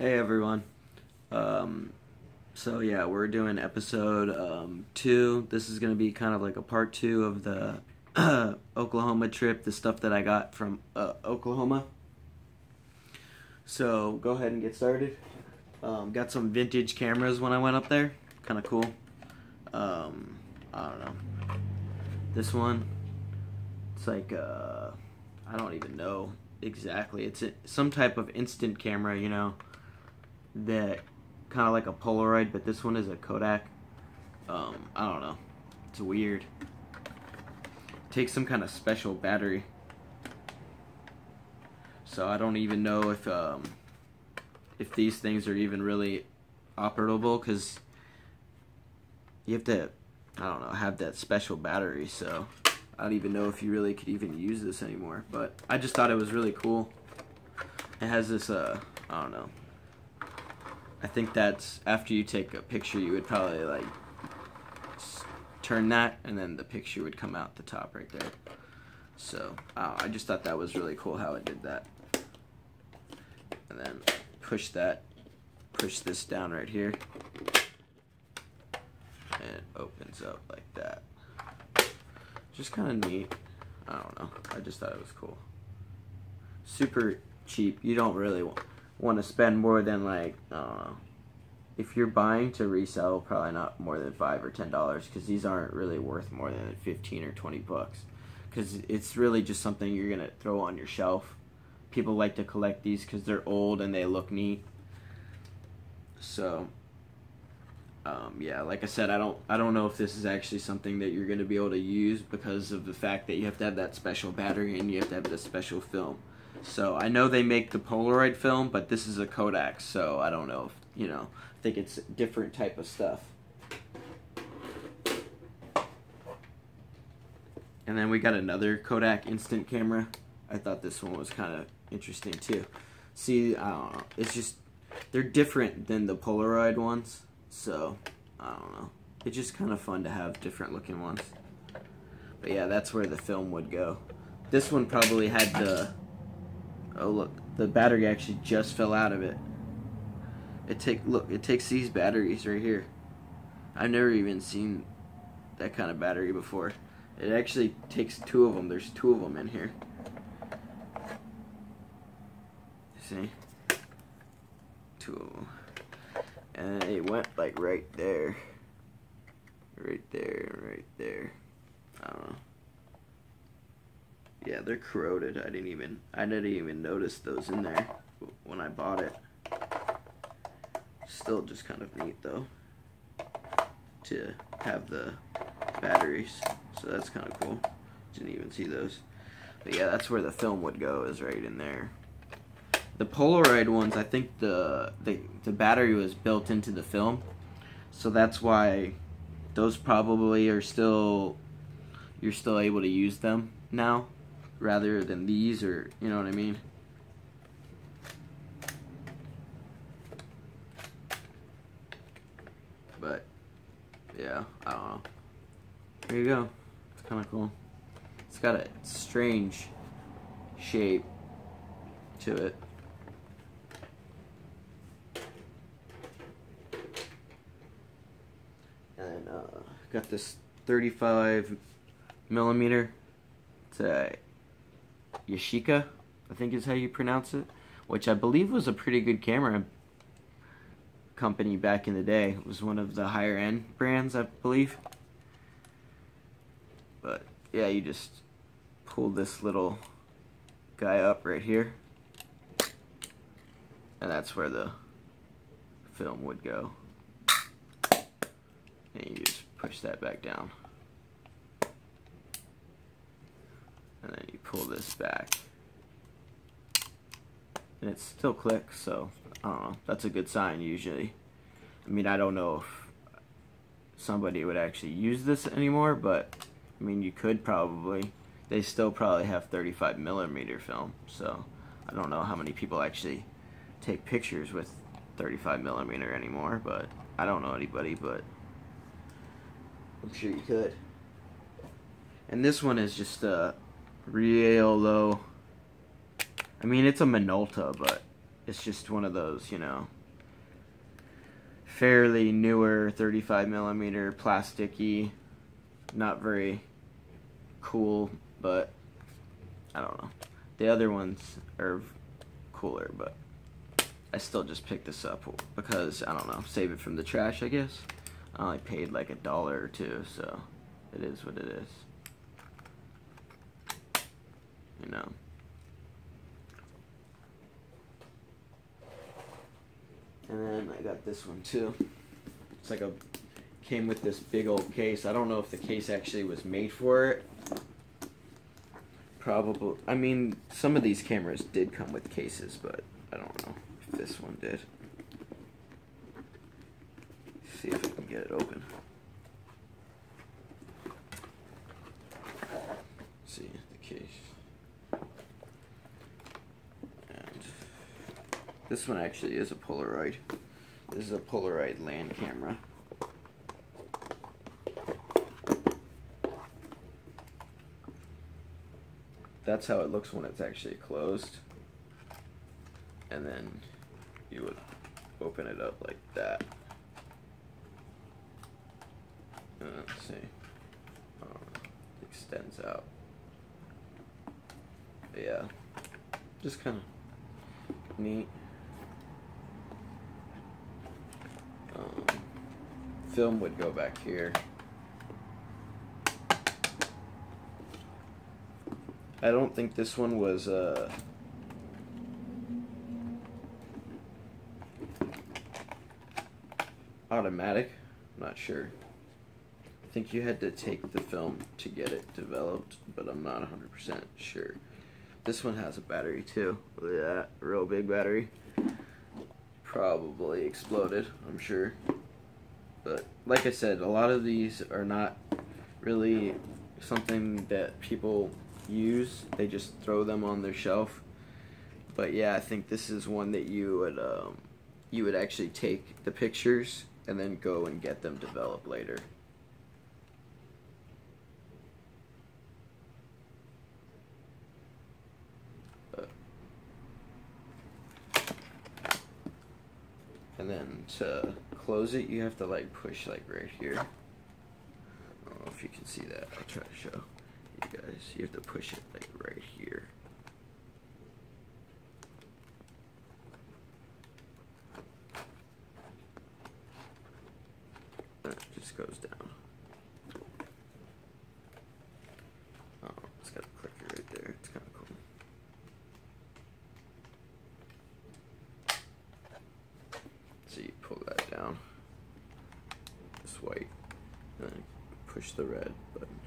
Hey everyone. So yeah, we're doing episode 2. This is gonna be kind of like a part 2 of the Oklahoma trip, the stuff that I got from Oklahoma. So go ahead and get started. Got some vintage cameras when I went up there. Kind of cool. I don't know. This one, it's like I don't even know exactly. It's some type of instant camera, you know, that kind of like a Polaroid, but this one is a Kodak. I don't know. It's weird. Takes some kind of special battery. So I don't even know if these things are even really operable, because you have to, I don't know, have that special battery. So I don't even know if you really could even use this anymore. But I just thought it was really cool. It has this, I don't know. I think that's after you take a picture, you would probably like turn that, and then the picture would come out the top right there. So I just thought that was really cool how it did that. And then push this down right here, and it opens up like that. Just kind of neat. I don't know. I just thought it was cool. Super cheap. You don't really want to spend more than, like, I don't know, if you're buying to resell, probably not more than $5 or $10, because these aren't really worth more than 15 or 20 bucks, because it's really just something you're gonna throw on your shelf. People like to collect these because they're old and they look neat. So yeah, like I said, I don't know if this is actually something that you're gonna be able to use, because of the fact that you have to have that special battery and you have to have the special film. So I know they make the Polaroid film, but this is a Kodak, so I don't know if, you know, I think it's different type of stuff. And then we got another Kodak instant camera. I thought this one was kind of interesting too. See, I don't know, it's just, they're different than the Polaroid ones, so I don't know. It's just kind of fun to have different looking ones. But yeah, that's where the film would go. This one probably had the, oh look, the battery actually just fell out of it. It takes these batteries right here. I've never even seen that kind of battery before. It actually takes 2 of them. There's 2 of them in here. See? 2 of them. And it went like right there. Right there, right there. I don't know. Yeah, they're corroded. I didn't even notice those in there when I bought it. Still just kind of neat though to have the batteries. So that's kind of cool. Didn't even see those. But yeah, that's where the film would go, is right in there. The Polaroid ones, I think the battery was built into the film, so that's why those probably are still, you're still able to use them now, rather than these, or, you know what I mean? But yeah, I don't know. There you go. It's kind of cool. It's got a strange shape to it. And got this 35 millimeter. It's a Yashica, I think is how you pronounce it, which I believe was a pretty good camera company back in the day. It was one of the higher end brands, I believe. But yeah, you just pull this little guy up right here, and that's where the film would go. And you just push that back down, and then you pull this back, and it still clicks. So I don't know, that's a good sign usually. I mean, I don't know if somebody would actually use this anymore, but I mean, you could probably. They still probably have 35 millimeter film, so I don't know how many people actually take pictures with 35 millimeter anymore, but I don't know anybody, but I'm sure you could. And this one is just a real low. I mean, it's a Minolta, but it's just one of those, you know, fairly newer 35mm plasticky, not very cool, but I don't know. The other ones are cooler, but I still just picked this up because, I don't know, save it from the trash, I guess. I only paid like $1 or $2, so it is what it is. You know. And then I got this one too. It's like came with this big old case. I don't know if the case actually was made for it. Probably. I mean, some of these cameras did come with cases, but I don't know if this one did. Let's see if I can get it open. Let's see the case. And this one actually is a Polaroid. This is a Polaroid land camera. That's how it looks when it's actually closed. And then you would open it up like that. Let's see. It extends out. But yeah, just kind of neat. Film would go back here. I don't think this one was automatic. I'm not sure. I think you had to take the film to get it developed, but I'm not 100% sure. This one has a battery too. Look at that, real big battery. Probably exploded, I'm sure. But like I said, a lot of these are not really something that people use. They just throw them on their shelf. But yeah, I think this is one that you would actually take the pictures and then go and get them developed later. And then to close it, you have to like push like right here. I don't know if you can see that. I'll try to show you guys. You have to push it like right here. And it just goes down. Oh, it's got a clicker right there. It's kind of cool. So you pull that down, this white, and then push the red button.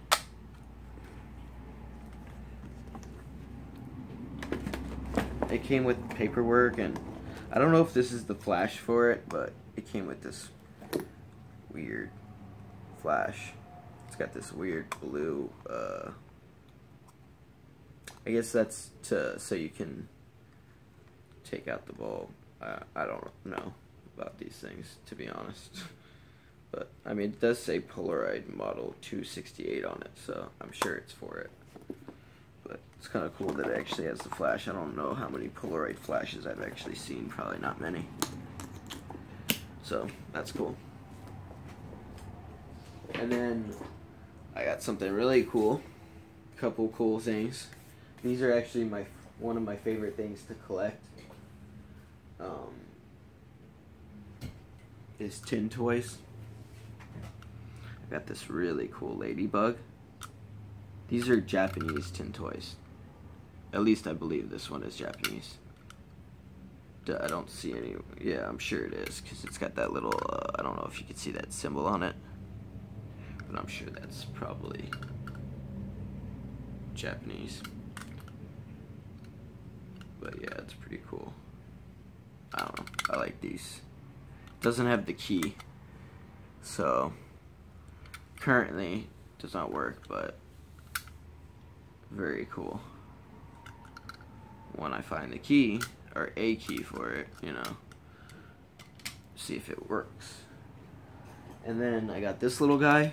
It came with paperwork, and I don't know if this is the flash for it, but it came with this weird flash. It's got this weird blue, I guess that's so you can take out the bulb. I don't know about these things, to be honest. But I mean, it does say Polaroid model 268 on it, so I'm sure it's for it. But it's kind of cool that it actually has the flash. I don't know how many Polaroid flashes I've actually seen, probably not many. So that's cool. And then I got something really cool, a couple cool things. These are actually one of my favorite things to collect. Is tin toys. I got this really cool ladybug. These are Japanese tin toys. At least I believe this one is Japanese. I don't see any. Yeah, I'm sure it is, because it's got that little, I don't know if you can see that symbol on it, but I'm sure that's probably Japanese. But yeah, it's pretty cool. I don't know. I like these. Doesn't have the key, so currently does not work, but very cool. When I find the key, or a key for it, you know, see if it works. And then I got this little guy.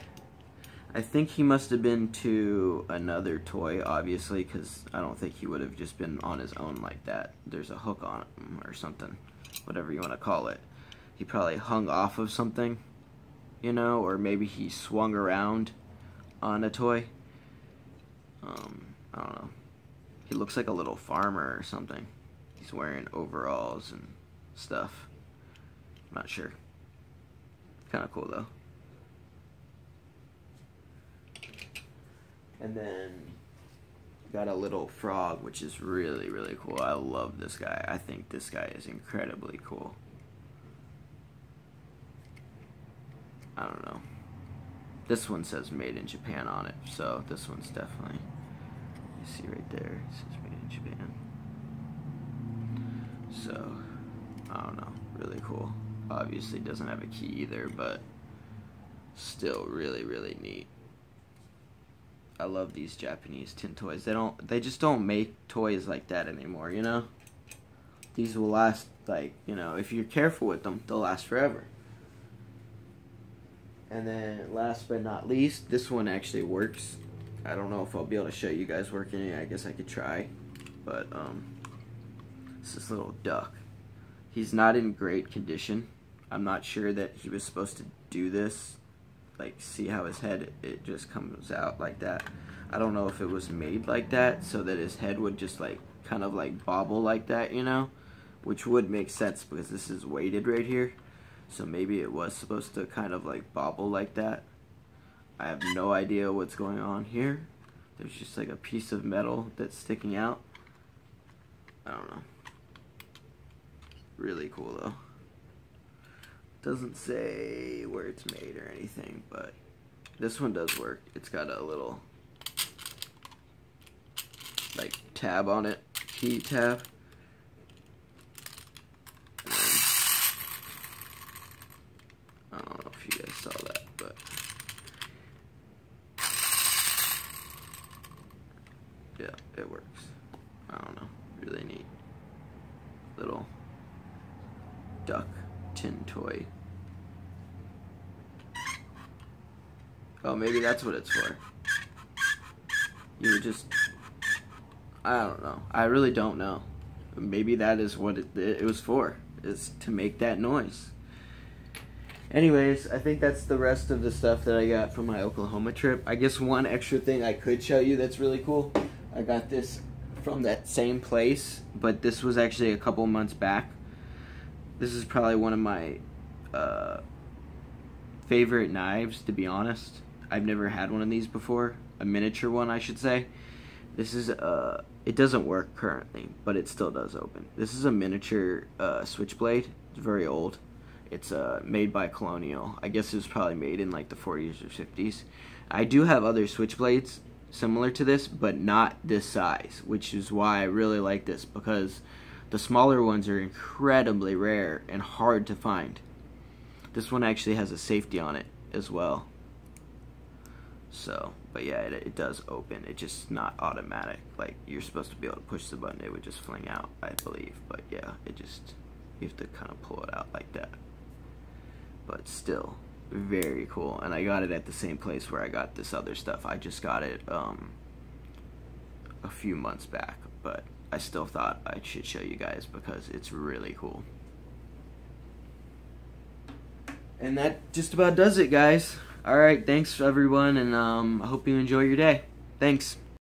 I think he must have been to another toy, obviously, because I don't think he would have just been on his own like that. There's a hook on him or something, whatever you want to call it. He probably hung off of something, you know, or maybe he swung around on a toy. I don't know. He looks like a little farmer or something. He's wearing overalls and stuff. I'm not sure. Kind of cool though. And then got a little frog, which is really, really cool. I love this guy. I think this guy is incredibly cool. I don't know. This one says made in Japan on it, so this one's definitely, you see right there, it says made in Japan. So, I don't know, really cool. Obviously doesn't have a key either, but still really, really neat. I love these Japanese tin toys. They just don't make toys like that anymore, you know? These will last, like, you know, if you're careful with them, they'll last forever. And then last but not least, this one actually works. I don't know if I'll be able to show you guys working it. I guess I could try. But it's this little duck. He's not in great condition. I'm not sure that he was supposed to do this. Like, see how his head, it just comes out like that. I don't know if it was made like that so that his head would just like kind of like bobble like that, you know, which would make sense because this is weighted right here. So maybe it was supposed to kind of like bobble like that. I have no idea what's going on here. There's just like a piece of metal that's sticking out. I don't know. Really cool though. Doesn't say where it's made or anything, but this one does work. It's got a little like tab on it, key tab. I don't know if you guys saw that, but yeah, it works. I don't know, really neat. Little duck tin toy. Oh, maybe that's what it's for. You would just, I don't know. I really don't know. Maybe that is what it was for, is to make that noise. Anyways, I think that's the rest of the stuff that I got from my Oklahoma trip. I guess one extra thing I could show you that's really cool. I got this from that same place, but this was actually a couple months back. This is probably one of my favorite knives, to be honest. I've never had one of these before. A miniature one, I should say. This is, it doesn't work currently, but it still does open. This is a miniature switchblade. It's very old. It's made by Colonial. I guess it was probably made in like the 40s or 50s. I do have other switchblades similar to this, but not this size, which is why I really like this, because the smaller ones are incredibly rare and hard to find. This one actually has a safety on it as well. So, but yeah, it does open. It's just not automatic. Like, you're supposed to be able to push the button, it would just fling out, I believe. But yeah, it just, you have to kind of pull it out like that. But still, very cool. And I got it at the same place where I got this other stuff. I just got it a few months back, but I still thought I should show you guys because it's really cool. And that just about does it, guys. Alright, thanks everyone, and I hope you enjoy your day. Thanks.